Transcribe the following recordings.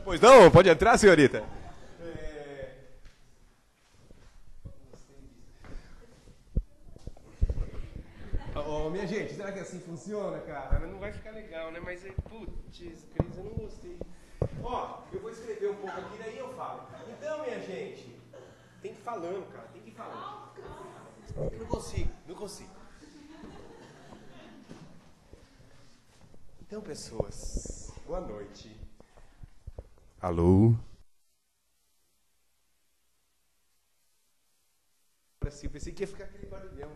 Pois não, pode entrar, senhorita. Ô, minha gente, será que assim funciona, cara? Não vai ficar legal, né? Mas, putz, Cris, eu não gostei. Ó, eu vou escrever um pouco aqui, daí eu falo. Então, minha gente, tem que ir falando, cara, tem que ir falando. Eu não consigo. Então, pessoas, boa noite. Alô? Assim, eu pensei que ia ficar aquele barulhão.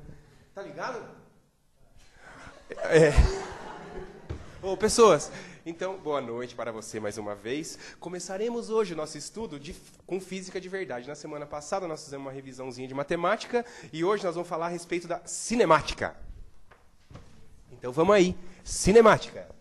Tá ligado? Ô, pessoas, então, boa noite para você mais uma vez. Começaremos hoje o nosso estudo com física de verdade. Na semana passada nós fizemos uma revisãozinha de matemática e hoje nós vamos falar a respeito da cinemática. Então vamos aí, cinemática.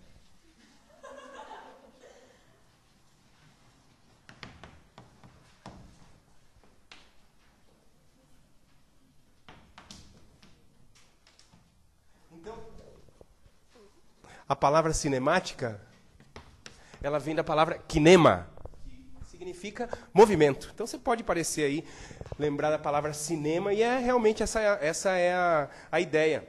A palavra cinemática, ela vem da palavra kinema, que significa movimento. Então você pode parecer aí, lembrar da palavra cinema, e realmente essa é a ideia.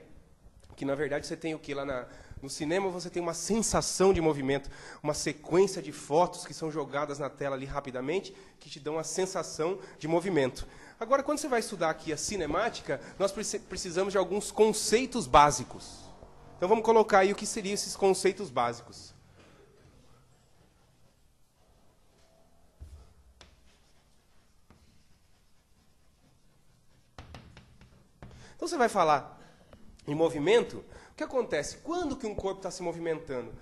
Que na verdade você tem o que lá no cinema, você tem uma sensação de movimento, uma sequência de fotos que são jogadas na tela ali rapidamente, que te dão a sensação de movimento. Agora, quando você vai estudar aqui a cinemática, nós precisamos de alguns conceitos básicos. Então vamos colocar aí o que seriam esses conceitos básicos. Então você vai falar em movimento, o que acontece? Quando que um corpo está se movimentando?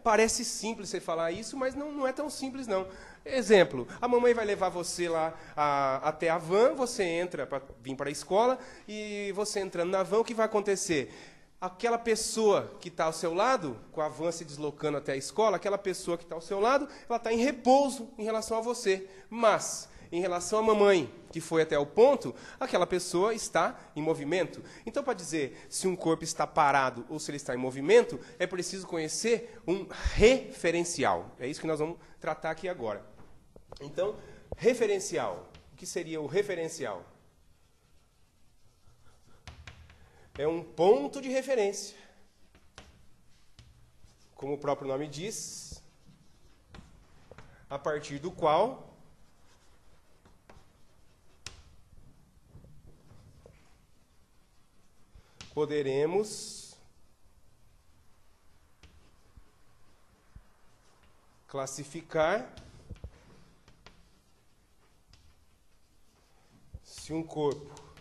Parece simples você falar isso, mas não é tão simples não. Exemplo, a mamãe vai levar você lá até a van, você entra para vir para a escola, e você entrando na van, o que vai acontecer? Aquela pessoa que está ao seu lado, com a van se deslocando até a escola, aquela pessoa que está ao seu lado, ela está em repouso em relação a você. Mas, em relação à mamãe, que foi até o ponto, aquela pessoa está em movimento. Então, para dizer se um corpo está parado ou se ele está em movimento, é preciso conhecer um referencial. É isso que nós vamos tratar aqui agora. Então, referencial. O que seria o referencial? É um ponto de referência. Como o próprio nome diz, a partir do qual poderemos classificar se um corpo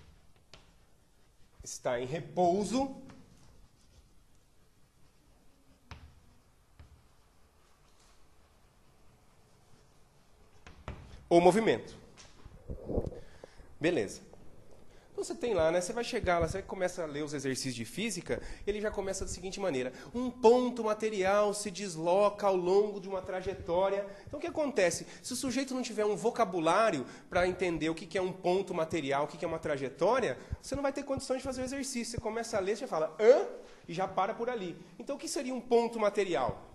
está em repouso ou movimento. Beleza. Então você tem lá, né? Você vai chegar lá, você começa a ler os exercícios de física, ele já começa da seguinte maneira: um ponto material se desloca ao longo de uma trajetória. Então o que acontece? Se o sujeito não tiver um vocabulário para entender o que é um ponto material, o que é uma trajetória, você não vai ter condições de fazer o exercício. Você começa a ler, você fala, hã? E já para por ali. Então o que seria um ponto material?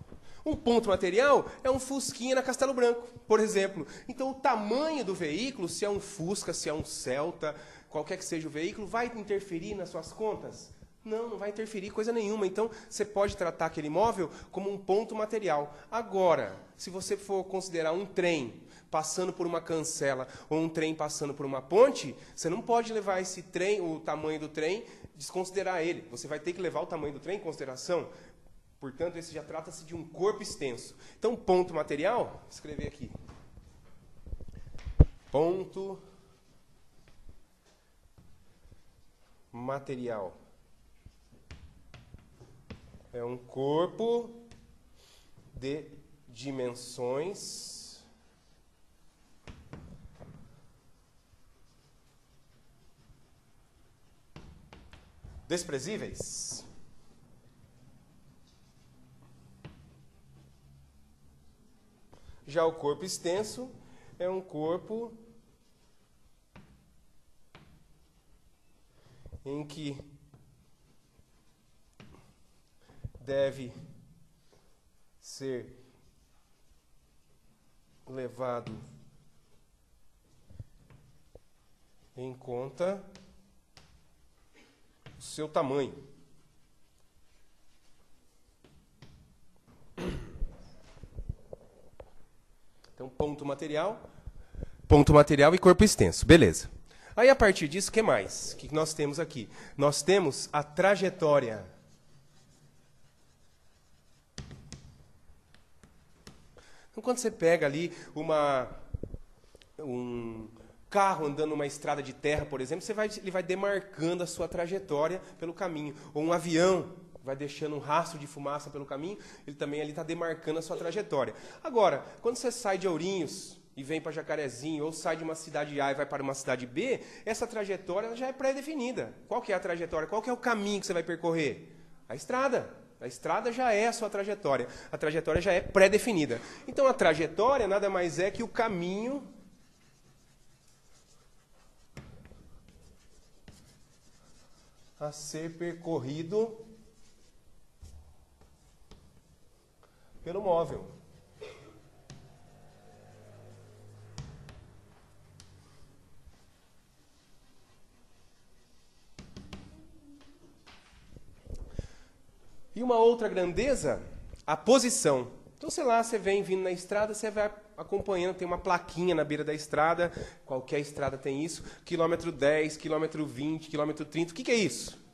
Um ponto material é um Fusquinha na Castelo Branco, por exemplo. Então o tamanho do veículo, se é um Fusca, se é um Celta, qualquer que seja o veículo, vai interferir nas suas contas? Não vai interferir coisa nenhuma. Então, você pode tratar aquele imóvel como um ponto material. Agora, se você for considerar um trem passando por uma cancela ou um trem passando por uma ponte, você não pode levar esse trem, o tamanho do trem, desconsiderar ele. Você vai ter que levar o tamanho do trem em consideração. Portanto, esse já trata-se de um corpo extenso. Então, ponto material, vou escrever aqui. Ponto material é um corpo de dimensões desprezíveis. Já o corpo extenso é um corpo em que deve ser levado em conta o seu tamanho. Então, ponto material e corpo extenso. Beleza. Aí, a partir disso, o que mais? O que nós temos aqui? Nós temos a trajetória. Então, quando você pega ali um carro andando numa estrada de terra, por exemplo, ele vai demarcando a sua trajetória pelo caminho. Ou um avião vai deixando um rastro de fumaça pelo caminho, ele também está demarcando a sua trajetória. Agora, quando você sai de Ourinhos e vem para Jacarezinho, ou sai de uma cidade A e vai para uma cidade B, essa trajetória ela já é pré-definida. Qual que é a trajetória? Qual que é o caminho que você vai percorrer? A estrada. A estrada já é a sua trajetória. A trajetória já é pré-definida. Então, a trajetória nada mais é que o caminho a ser percorrido pelo móvel. E uma outra grandeza, a posição. Então, sei lá, você vem vindo na estrada, você vai acompanhando, tem uma plaquinha na beira da estrada, qualquer estrada tem isso, quilômetro 10, quilômetro 20, quilômetro 30, o que é isso?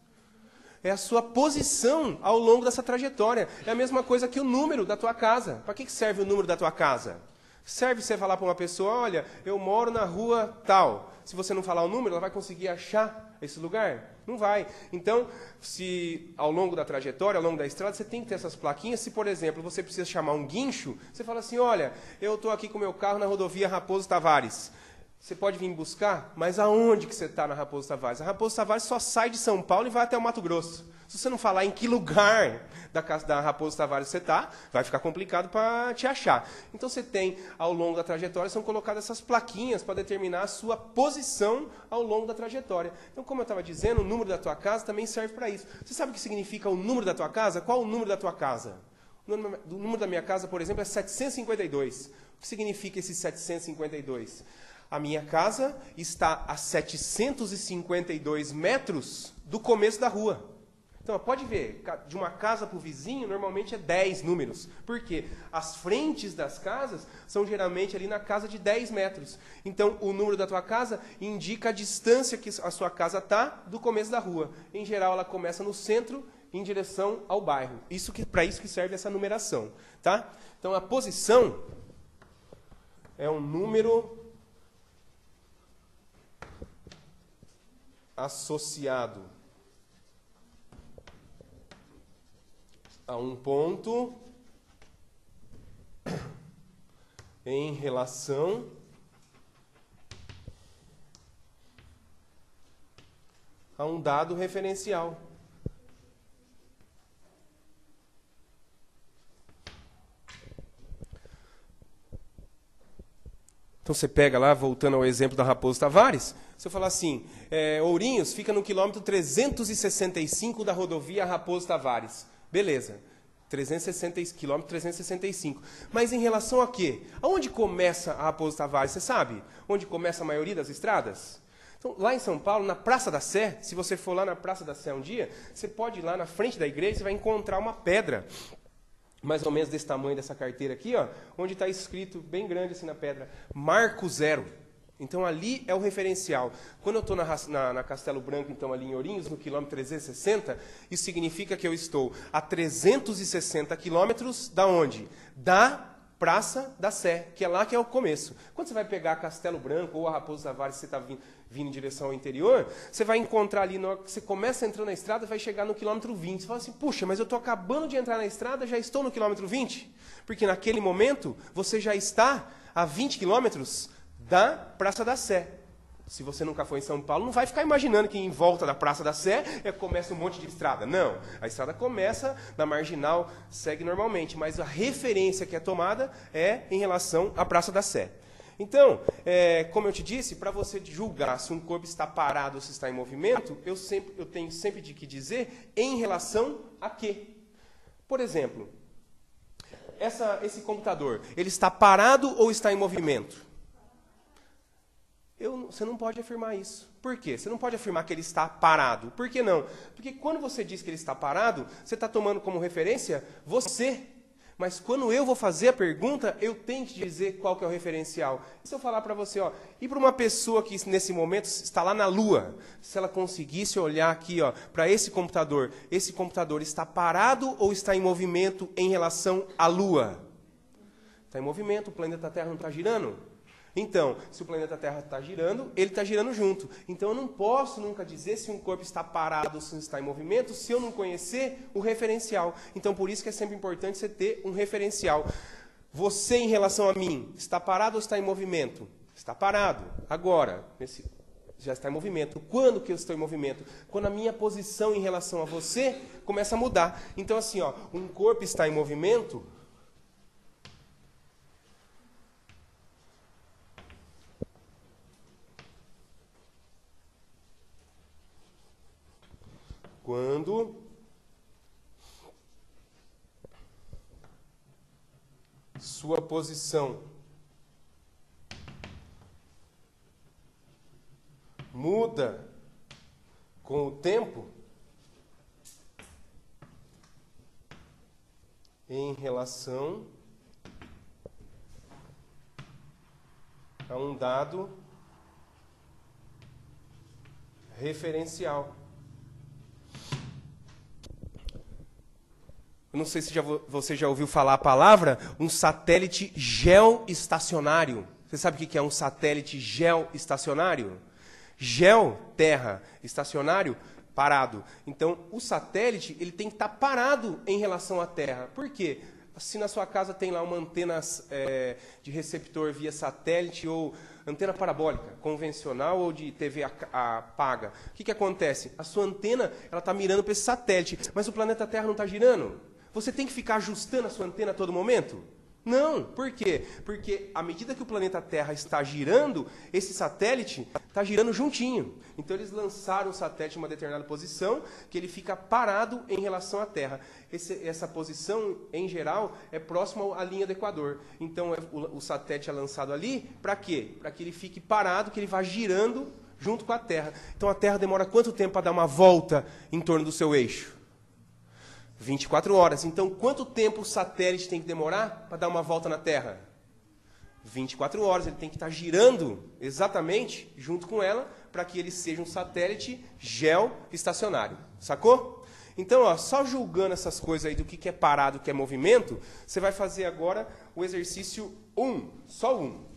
É a sua posição ao longo dessa trajetória. É a mesma coisa que o número da tua casa. Para que serve o número da tua casa? Serve você falar para uma pessoa, olha, eu moro na rua tal. Se você não falar o número, ela vai conseguir achar esse lugar? Não vai. Então, se ao longo da trajetória, ao longo da estrada, você tem que ter essas plaquinhas. Se, por exemplo, você precisa chamar um guincho, você fala assim, olha, eu estou aqui com o meu carro na rodovia Raposo Tavares. Você pode vir buscar, mas aonde que você está na Raposo Tavares? A Raposo Tavares só sai de São Paulo e vai até o Mato Grosso. Se você não falar em que lugar da Raposo Tavares você está, vai ficar complicado para te achar. Então você tem, ao longo da trajetória, são colocadas essas plaquinhas para determinar a sua posição ao longo da trajetória. Então, como eu estava dizendo, o número da tua casa também serve para isso. Você sabe o que significa o número da tua casa? Qual o número da tua casa? O número da minha casa, por exemplo, é 752. O que significa esse 752? A minha casa está a 752 metros do começo da rua. Então, pode ver, de uma casa para o vizinho, normalmente é 10 números. Por quê? As frentes das casas são geralmente ali na casa de 10 metros. Então, o número da tua casa indica a distância que a sua casa está do começo da rua. Em geral, ela começa no centro, em direção ao bairro. Para isso que serve essa numeração. Tá? Então, a posição é um número associado a um ponto em relação a um dado referencial. Então você pega lá, voltando ao exemplo da Raposo Tavares, se eu falar assim, Ourinhos fica no quilômetro 365 da rodovia Raposo Tavares. Beleza, quilômetro 365. Mas em relação a quê? Aonde começa a Raposo Tavares, você sabe? Onde começa a maioria das estradas? Então, lá em São Paulo, na Praça da Sé, se você for lá na Praça da Sé um dia, você pode ir lá na frente da igreja, você vai encontrar uma pedra, mais ou menos desse tamanho dessa carteira aqui, ó, onde está escrito, bem grande assim na pedra, Marco Zero. Então, ali é o referencial. Quando eu estou na Castelo Branco, então, ali em Ourinhos, no quilômetro 360, isso significa que eu estou a 360 quilômetros da onde? Da Praça da Sé, que é lá que é o começo. Quando você vai pegar Castelo Branco ou a Raposo Tavares, se você está vindo em direção ao interior, você vai encontrar ali, você começa entrando na estrada, vai chegar no quilômetro 20. Você fala assim, puxa, mas eu estou acabando de entrar na estrada, já estou no quilômetro 20? Porque naquele momento, você já está a 20 quilômetros da Praça da Sé. Se você nunca foi em São Paulo, não vai ficar imaginando que em volta da Praça da Sé começa um monte de estrada. Não, a estrada começa na marginal, segue normalmente, mas a referência que é tomada é em relação à Praça da Sé. Então, como eu te disse, para você julgar se um corpo está parado ou se está em movimento, eu tenho sempre de que dizer em relação a quê? Por exemplo, esse computador, ele está parado ou está em movimento? Você não pode afirmar isso. Por quê? Você não pode afirmar que ele está parado. Por que não? Porque quando você diz que ele está parado, você está tomando como referência você. Mas quando eu vou fazer a pergunta, eu tenho que dizer qual que é o referencial. Se eu falar para você, e para uma pessoa que nesse momento está lá na Lua, se ela conseguisse olhar aqui para esse computador está parado ou está em movimento em relação à Lua? Está em movimento, o planeta Terra não está girando? Então, se o planeta Terra está girando, ele está girando junto. Então, eu não posso nunca dizer se um corpo está parado ou se está em movimento, se eu não conhecer o referencial. Então, por isso que é sempre importante você ter um referencial. Você, em relação a mim, está parado ou está em movimento? Está parado. Agora, já está em movimento. Quando que eu estou em movimento? Quando a minha posição em relação a você começa a mudar. Então, assim, um corpo está em movimento... Quando sua posição muda com o tempo em relação a um dado referencial. Eu não sei se você já ouviu falar a palavra, um satélite geoestacionário. Você sabe o que é um satélite geoestacionário? Geo, terra, estacionário, parado. Então, o satélite ele tem que estar parado em relação à Terra. Por quê? Se na sua casa tem lá uma antena de receptor via satélite ou antena parabólica, convencional ou de TV paga, o que acontece? A sua antena está mirando para esse satélite, mas o planeta Terra não está girando. Você tem que ficar ajustando a sua antena a todo momento? Não. Por quê? Porque à medida que o planeta Terra está girando, esse satélite está girando juntinho. Então eles lançaram o satélite em uma determinada posição, que ele fica parado em relação à Terra. Essa posição, em geral, é próxima à linha do Equador. Então o satélite é lançado ali, para quê? Para que ele fique parado, que ele vá girando junto com a Terra. Então a Terra demora quanto tempo para dar uma volta em torno do seu eixo? 24 horas. Então, quanto tempo o satélite tem que demorar para dar uma volta na Terra? 24 horas. Ele tem que estar girando exatamente junto com ela para que ele seja um satélite geoestacionário. Sacou? Então, só julgando essas coisas aí do que é parado, o que é movimento, você vai fazer agora o exercício 1. Só um.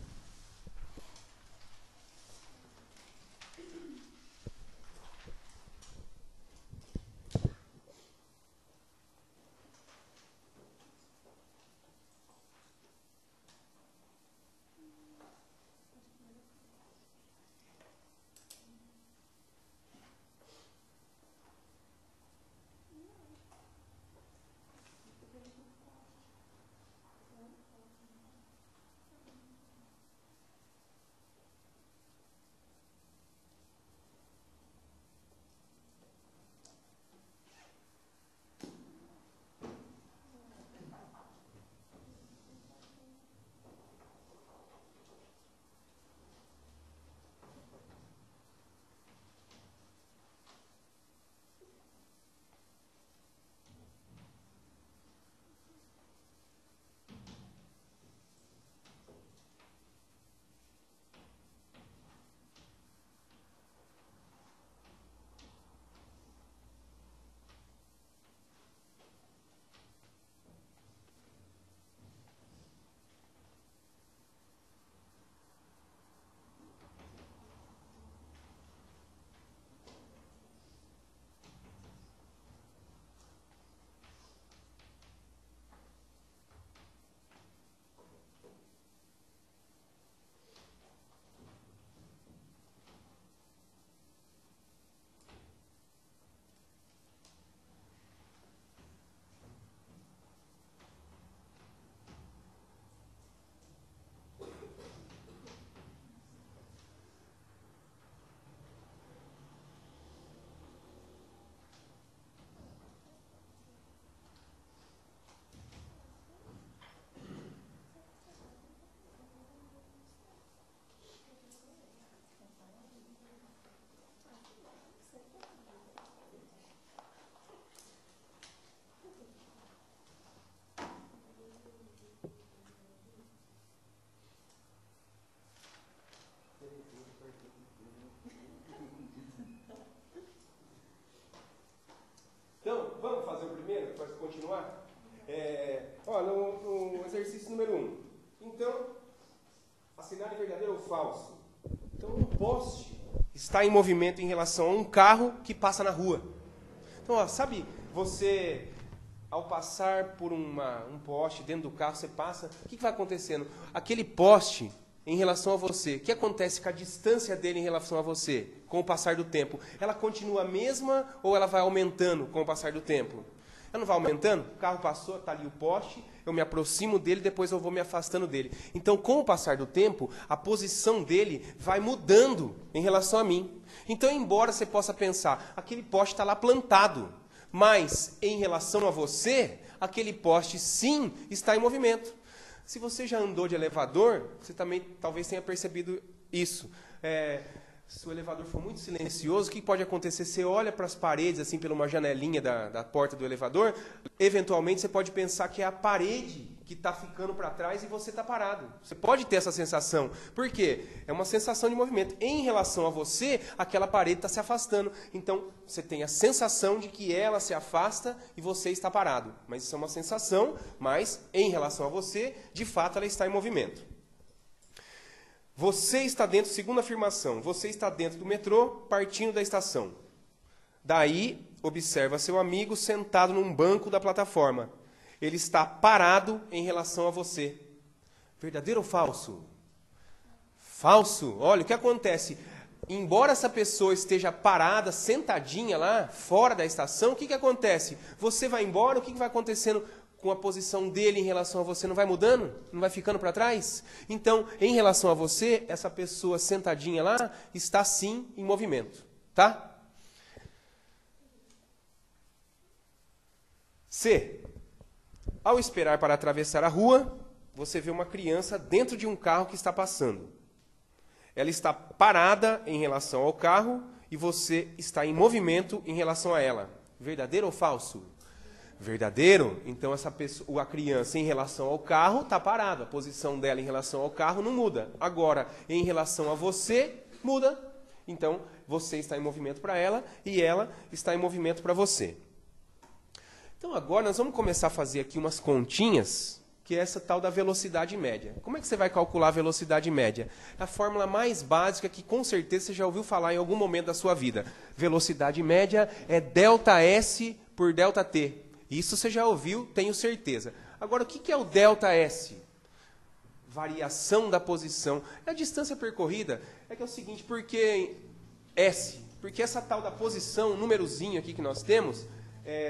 no exercício número 1. Então, assinale verdadeiro ou falso. Então, um poste está em movimento em relação a um carro que passa na rua. Então, ó, sabe, você, ao passar por um poste dentro do carro, você passa, o que vai acontecendo? Aquele poste, em relação a você, o que acontece com a distância dele em relação a você, com o passar do tempo? Ela continua a mesma ou ela vai aumentando com o passar do tempo? Ela não vai aumentando? O carro passou, está ali o poste, eu me aproximo dele, depois eu vou me afastando dele. Então, com o passar do tempo, a posição dele vai mudando em relação a mim. Então, embora você possa pensar, aquele poste está lá plantado, mas em relação a você, aquele poste sim está em movimento. Se você já andou de elevador, você também talvez tenha percebido isso. Se o elevador for muito silencioso, o que pode acontecer? Você olha para as paredes, assim, por uma janelinha da porta do elevador, eventualmente você pode pensar que é a parede que está ficando para trás e você está parado. Você pode ter essa sensação. Por quê? É uma sensação de movimento. Em relação a você, aquela parede está se afastando. Então, você tem a sensação de que ela se afasta e você está parado. Mas isso é uma sensação, mas em relação a você, de fato, ela está em movimento. Você está dentro, segunda afirmação, você está dentro do metrô, partindo da estação. Daí, observa seu amigo sentado num banco da plataforma. Ele está parado em relação a você. Verdadeiro ou falso? Falso. Olha, o que acontece? Embora essa pessoa esteja parada, sentadinha lá, fora da estação, o que acontece? Você vai embora, o que vai acontecendo com a posição dele em relação a você? Não vai mudando? Não vai ficando para trás? Então, em relação a você, essa pessoa sentadinha lá está sim em movimento. Tá? C. Ao esperar para atravessar a rua, você vê uma criança dentro de um carro que está passando. Ela está parada em relação ao carro e você está em movimento em relação a ela. Verdadeiro ou falso? Verdadeiro? Então essa pessoa, a criança em relação ao carro está parada. A posição dela em relação ao carro não muda. Agora, em relação a você, muda. Então você está em movimento para ela e ela está em movimento para você. Então agora nós vamos começar a fazer aqui umas continhas, que é essa tal da velocidade média. Como é que você vai calcular a velocidade média? É a fórmula mais básica que com certeza você já ouviu falar em algum momento da sua vida. Velocidade média é ΔS por ΔT. Isso você já ouviu, tenho certeza. Agora, o que é o ΔS? Variação da posição. A distância percorrida é que é o seguinte, porque S? Porque essa tal da posição, o númerozinho aqui que nós temos,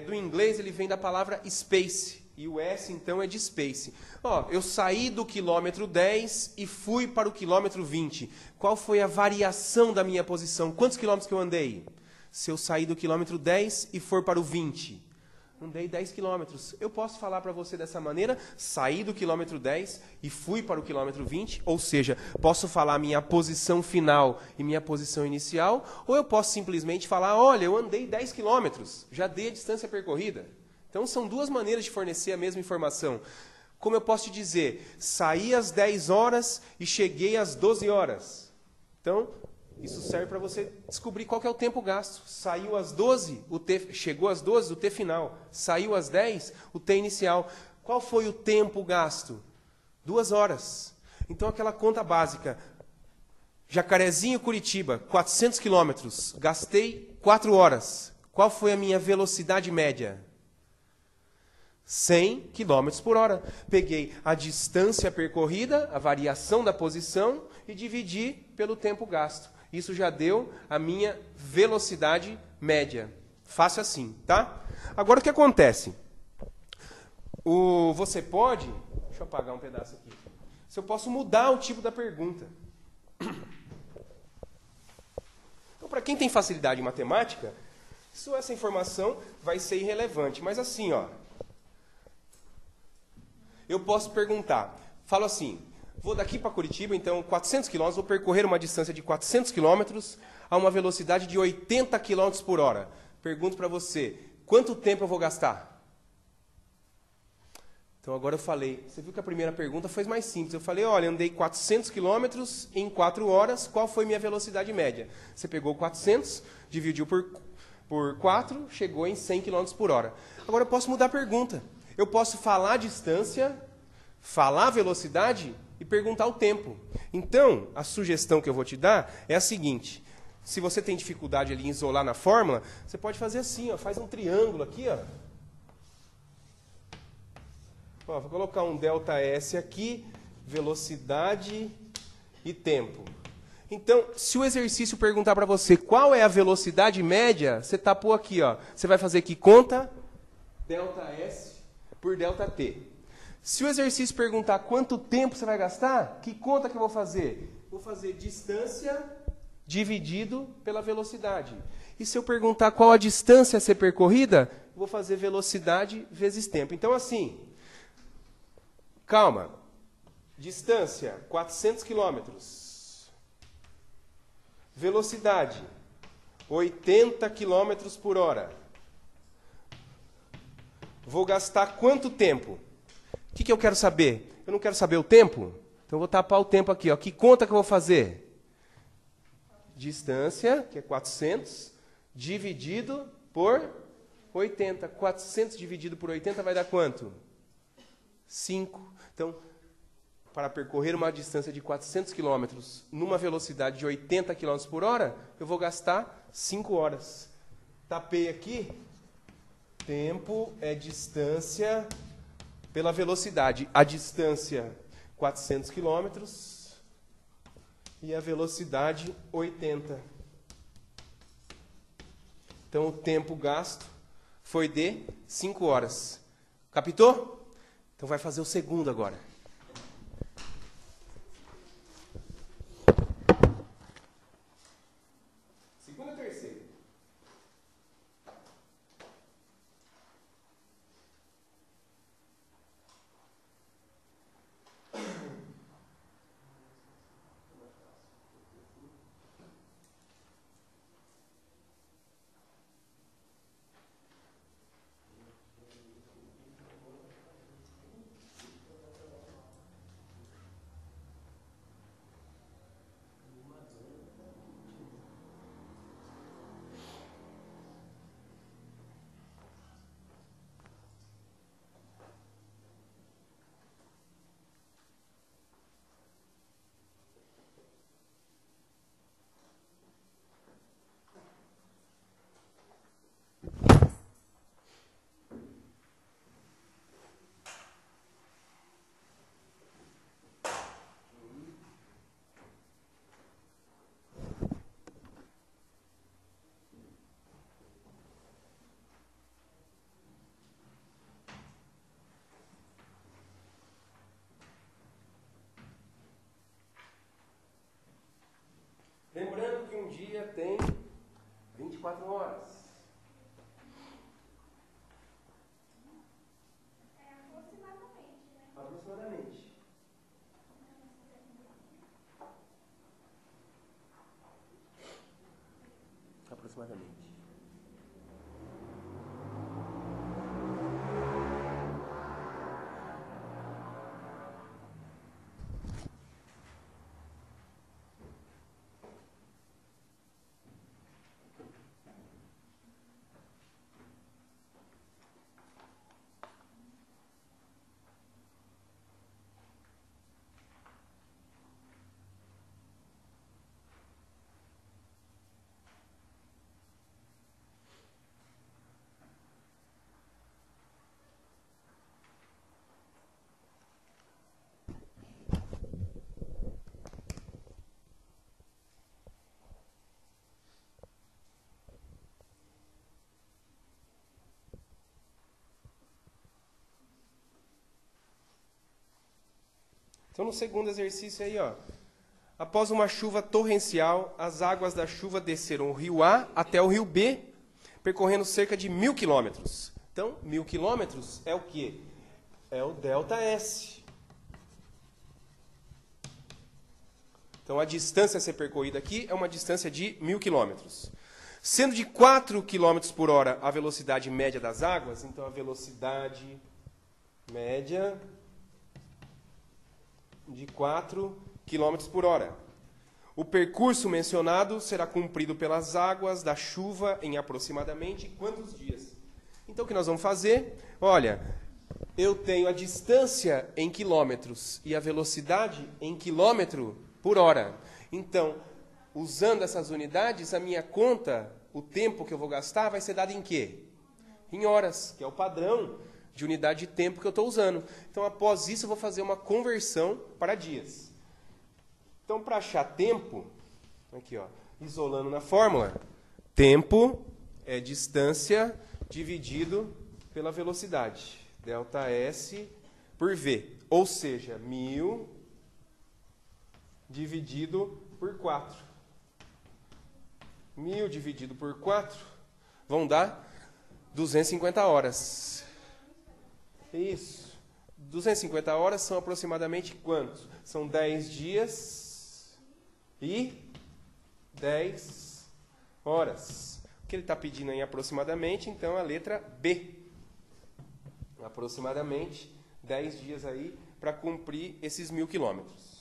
do inglês ele vem da palavra space. E o S, então, é de space. Ó, eu saí do quilômetro 10 e fui para o quilômetro 20. Qual foi a variação da minha posição? Quantos quilômetros que eu andei? Se eu sair do quilômetro 10 e for para o 20, andei 10 quilômetros. Eu posso falar para você dessa maneira, saí do quilômetro 10 e fui para o quilômetro 20, ou seja, posso falar minha posição final e minha posição inicial, ou eu posso simplesmente falar, olha, eu andei 10 quilômetros, já dei a distância percorrida. Então, são duas maneiras de fornecer a mesma informação. Como eu posso te dizer, saí às 10 horas e cheguei às 12 horas. Então, isso serve para você descobrir qual que é o tempo gasto. Saiu às 12, o T, chegou às 12, o T final. Saiu às 10, o T inicial. Qual foi o tempo gasto? 2 horas. Então, aquela conta básica. Jacarezinho, Curitiba, 400 quilômetros. Gastei 4 horas. Qual foi a minha velocidade média? 100 km por hora. Peguei a distância percorrida, a variação da posição, e dividi pelo tempo gasto. Isso já deu a minha velocidade média. Fácil assim, tá? Agora o que acontece? Você pode... Deixa eu apagar um pedaço aqui. Se eu posso mudar o tipo da pergunta. Então, para quem tem facilidade em matemática, essa informação vai ser irrelevante. Mas assim, ó... Eu posso perguntar, falo assim, vou daqui para Curitiba, então 400 km, vou percorrer uma distância de 400 km a uma velocidade de 80 km por hora. Pergunto para você, quanto tempo eu vou gastar? Então agora eu falei, você viu que a primeira pergunta foi mais simples. Eu falei, olha, andei 400 km em 4 horas, qual foi minha velocidade média? Você pegou 400, dividiu por 4, chegou em 100 km por hora. Agora eu posso mudar a pergunta. Eu posso falar a distância, falar a velocidade e perguntar o tempo. Então, a sugestão que eu vou te dar é a seguinte. Se você tem dificuldade ali em isolar na fórmula, você pode fazer assim, ó, faz um triângulo aqui, ó. Ó, vou colocar um ΔS aqui, velocidade e tempo. Então, se o exercício perguntar para você qual é a velocidade média, você tapou aqui, ó. Você vai fazer que conta ΔS por ΔT. Se o exercício perguntar quanto tempo você vai gastar, que conta que eu vou fazer? Vou fazer distância dividido pela velocidade. E se eu perguntar qual a distância a ser percorrida, vou fazer velocidade vezes tempo. Então, assim, calma. Distância, 400 quilômetros. Velocidade, 80 quilômetros por hora. Vou gastar quanto tempo? O que eu quero saber? Eu não quero saber o tempo? Então, eu vou tapar o tempo aqui, ó. Que conta que eu vou fazer? Distância, que é 400, dividido por 80. 400 dividido por 80 vai dar quanto? 5. Então, para percorrer uma distância de 400 km numa velocidade de 80 km por hora, eu vou gastar 5 horas. Tapei aqui. Tempo é distância pela velocidade. A distância, 400 km. E a velocidade, 80. Então, o tempo gasto foi de 5 horas. Captou? Então, vai fazer o segundo agora. Segundo e terceiro. Lembrando que um dia tem 24 horas. Aproximadamente, né? Aproximadamente. Aproximadamente. Então, no segundo exercício aí, ó, após uma chuva torrencial, as águas da chuva desceram o rio A até o rio B, percorrendo cerca de 1.000 quilômetros. Então, 1.000 quilômetros é o quê? É o ΔS. Então, a distância a ser percorrida aqui é uma distância de 1.000 quilômetros. Sendo de 4 km por hora a velocidade média das águas, então a velocidade média de 4 km por hora. O percurso mencionado será cumprido pelas águas da chuva em aproximadamente quantos dias? Então, o que nós vamos fazer? Olha, eu tenho a distância em quilômetros e a velocidade em quilômetro por hora. Então, usando essas unidades, a minha conta, o tempo que eu vou gastar, vai ser dado em quê? Em horas, que é o padrão de unidade de tempo que eu estou usando. Então, após isso, eu vou fazer uma conversão para dias. Então, para achar tempo, aqui, ó, isolando na fórmula, tempo é distância dividido pela velocidade. ΔS por V. Ou seja, 1000 dividido por 4. 1000 dividido por 4 vão dar 250 horas. Isso. 250 horas são aproximadamente quantos? São 10 dias e 10 horas. O que ele está pedindo aí aproximadamente, então, a letra B. Aproximadamente 10 dias aí para cumprir esses 1000 quilômetros.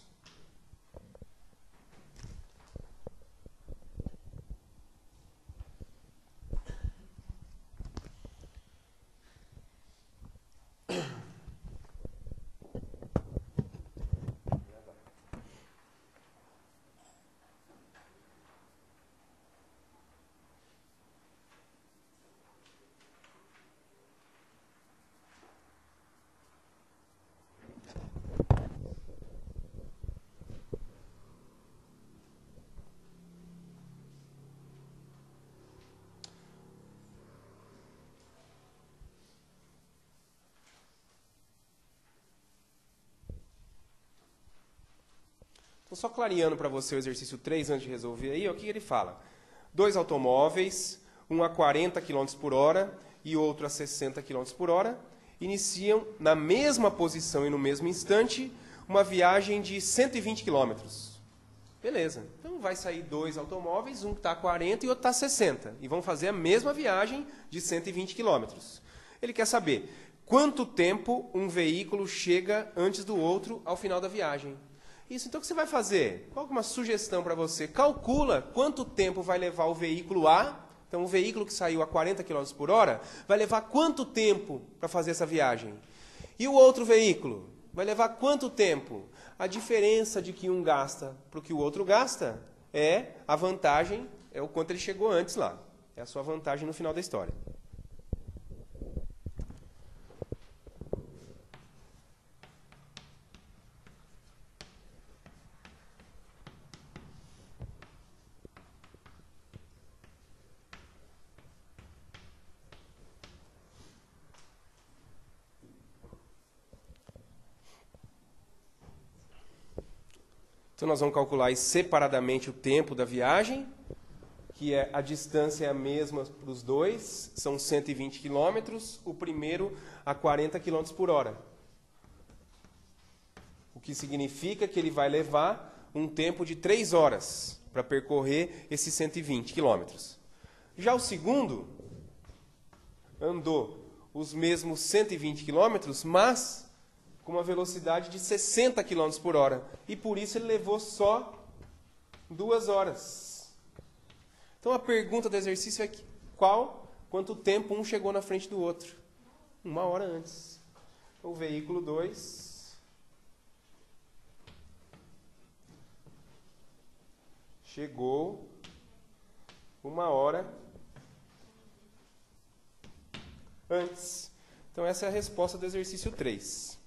Então, só clareando para você o exercício 3 antes de resolver aí, ó, o que ele fala? 2 automóveis, um a 40 km por hora e outro a 60 km por hora, iniciam na mesma posição e no mesmo instante uma viagem de 120 km. Beleza. Então vai sair 2 automóveis, um está a 40 e outro está a 60. E vão fazer a mesma viagem de 120 km. Ele quer saber quanto tempo um veículo chega antes do outro ao final da viagem. Isso, então o que você vai fazer? Qual é uma sugestão para você? Calcula quanto tempo vai levar o veículo A. Então, o veículo que saiu a 40 km por hora vai levar quanto tempo para fazer essa viagem? E o outro veículo vai levar quanto tempo? A diferença de que um gasta para o que o outro gasta é a vantagem, é o quanto ele chegou antes lá. É a sua vantagem no final da história. Então, nós vamos calcular aí separadamente o tempo da viagem, que é a distância é a mesma para os dois, são 120 km, o primeiro a 40 km por hora. O que significa que ele vai levar um tempo de 3 horas para percorrer esses 120 km. Já o segundo andou os mesmos 120 km, mas com uma velocidade de 60 km por hora. E por isso ele levou só 2 horas. Então a pergunta do exercício é quanto tempo um chegou na frente do outro? 1 hora antes. O veículo 2 chegou 1 hora antes. Então essa é a resposta do exercício 3.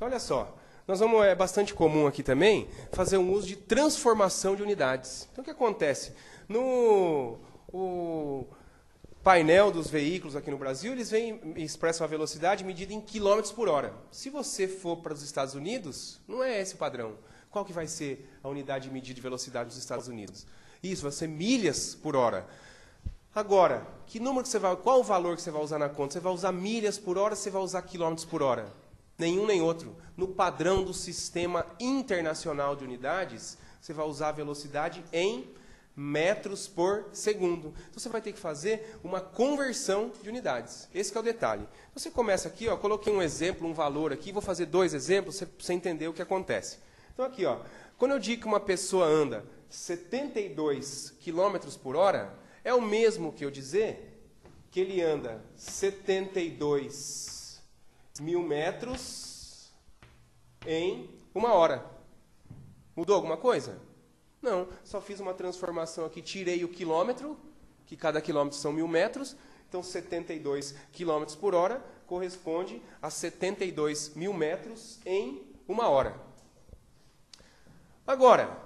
Então, olha só, é bastante comum aqui também fazer um uso de transformação de unidades. Então, o que acontece? O painel dos veículos aqui no Brasil, eles expressam a velocidade medida em quilômetros por hora. Se você for para os Estados Unidos, não é esse o padrão. Qual que vai ser a unidade de medida de velocidade dos Estados Unidos? Isso, vai ser milhas por hora. Agora, qual o valor que você vai usar na conta? Você vai usar milhas por hora ou você vai usar quilômetros por hora? Nenhum nem outro. No padrão do Sistema Internacional de Unidades, você vai usar a velocidade em metros por segundo. Então, você vai ter que fazer uma conversão de unidades. Esse que é o detalhe. Então, você começa aqui, ó, coloquei um exemplo, um valor aqui, vou fazer 2 exemplos para você entender o que acontece. Então, aqui, ó, quando eu digo que uma pessoa anda 72 km por hora, é o mesmo que eu dizer que ele anda 72 mil metros em 1 hora. Mudou alguma coisa? Não, só fiz uma transformação aqui, tirei o quilômetro, que cada quilômetro são 1000 metros, então 72 km por hora corresponde a 72 mil metros em 1 hora. Agora,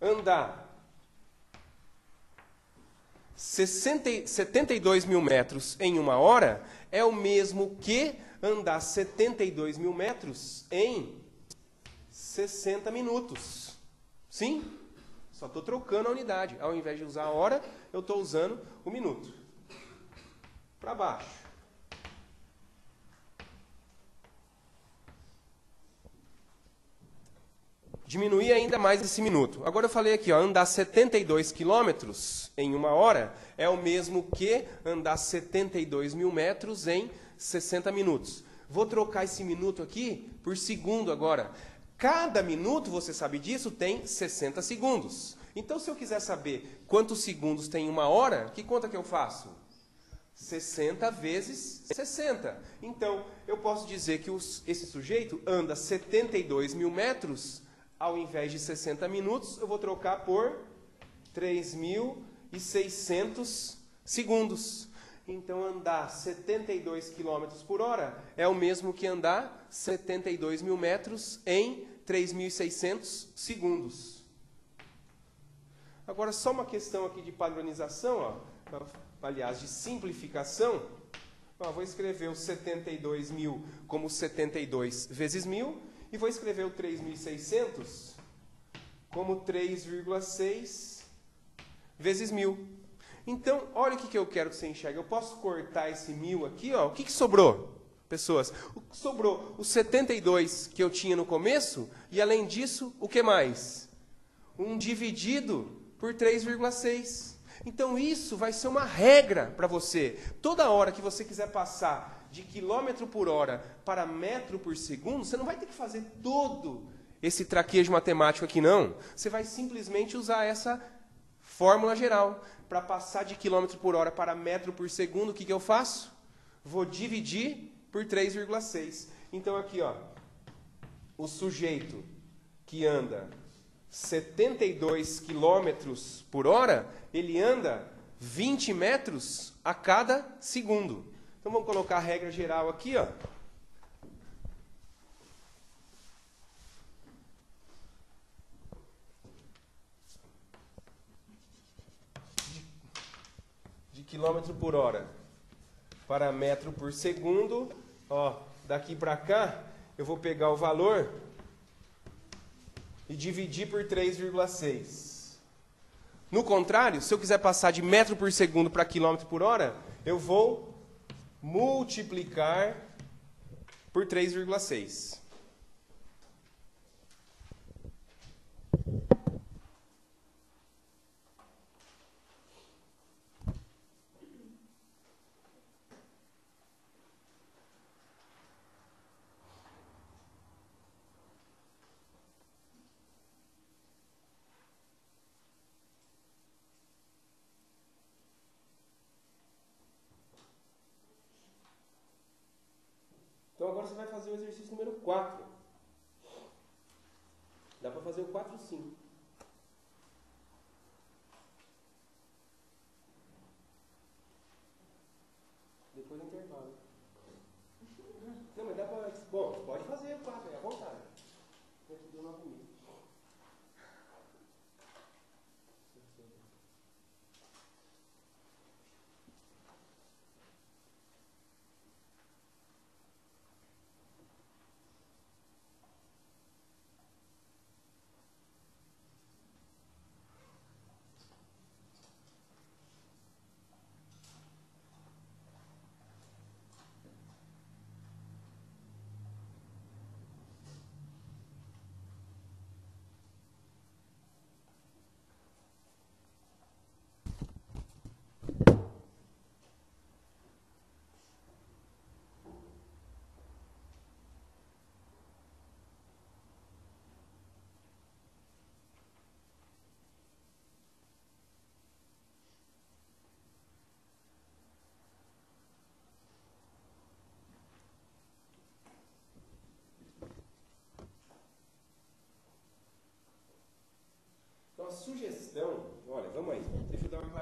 andar 72 mil metros em 1 hora é o mesmo que andar 72 mil metros em 60 minutos. Sim? Só estou trocando a unidade. Ao invés de usar a hora, eu estou usando o minuto. Para baixo. Diminuir ainda mais esse minuto. Agora eu falei aqui, ó, andar 72 quilômetros em 1 hora é o mesmo que andar 72 mil metros em 60 minutos. Vou trocar esse minuto aqui por segundo agora. Cada minuto, você sabe disso, tem 60 segundos. Então, se eu quiser saber quantos segundos tem em 1 hora, que conta que eu faço? 60 vezes 60. Então, eu posso dizer que esse sujeito anda 72 mil metros, ao invés de 60 minutos, eu vou trocar por 3.600 segundos. Então, andar 72 km por hora é o mesmo que andar 72 mil metros em 3.600 segundos. Agora, só uma questão aqui de padronização, ó, aliás, de simplificação. Ó, vou escrever o 72 mil como 72 vezes 1.000 e vou escrever o 3.600 como 3,6 vezes 1.000. Então, olha o que eu quero que você enxergue. Eu posso cortar esse 1.000 aqui, ó. O que sobrou, pessoas? Sobrou os 72 que eu tinha no começo, e além disso, o que mais? Um dividido por 3,6. Então, isso vai ser uma regra para você. Toda hora que você quiser passar de quilômetro por hora para metro por segundo, você não vai ter que fazer todo esse traquejo matemático aqui, não. Você vai simplesmente usar essa fórmula geral. Para passar de quilômetro por hora para metro por segundo, o que eu faço? Vou dividir por 3,6. Então, aqui, ó, o sujeito que anda 72 quilômetros por hora, ele anda 20 metros a cada segundo. Então, vamos colocar a regra geral aqui, ó. Quilômetro por hora para metro por segundo, ó, daqui para cá, eu vou pegar o valor e dividir por 3,6. No contrário, se eu quiser passar de metro por segundo para quilômetro por hora, eu vou multiplicar por 3,6. Então, agora você vai fazer o exercício número 4. Dá para fazer o 4 sim. Depois do intervalo. Não, mas dá para... Bom, pode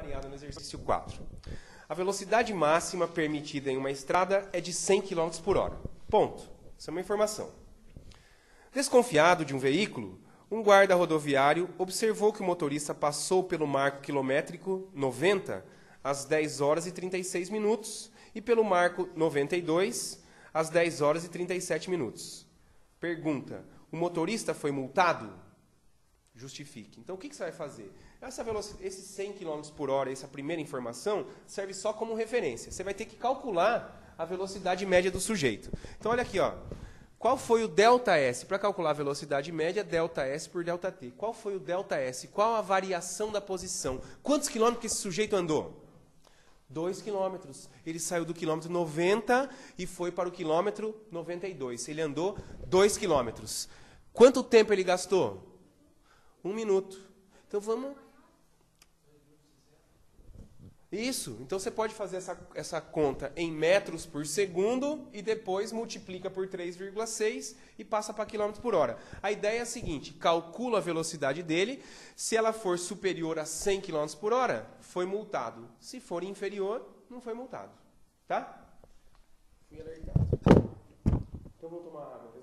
variada no exercício 4. A velocidade máxima permitida em uma estrada é de 100 km por hora. Ponto. Isso é uma informação. Desconfiado de um veículo, um guarda rodoviário observou que o motorista passou pelo marco quilométrico 90 às 10 horas e 36 minutos e pelo marco 92 às 10 horas e 37 minutos. Pergunta: o motorista foi multado? Justifique. Então, o que você vai fazer? Esse 100 km por hora, essa primeira informação, serve só como referência. Você vai ter que calcular a velocidade média do sujeito. Então, olha aqui, ó. Qual foi o ΔS? Para calcular a velocidade média, ΔS por ΔT. Qual foi o ΔS? Qual a variação da posição? Quantos quilômetros que esse sujeito andou? 2 quilômetros. Ele saiu do quilômetro 90 e foi para o quilômetro 92. Ele andou 2 quilômetros. Quanto tempo ele gastou? 1 minuto. Então vamos... Isso. Então você pode fazer essa conta em metros por segundo e depois multiplica por 3,6 e passa para quilômetros por hora. A ideia é a seguinte: calcula a velocidade dele. Se ela for superior a 100 km por hora, foi multado. Se for inferior, não foi multado. Tá? Fui alertado. Então vou tomar água.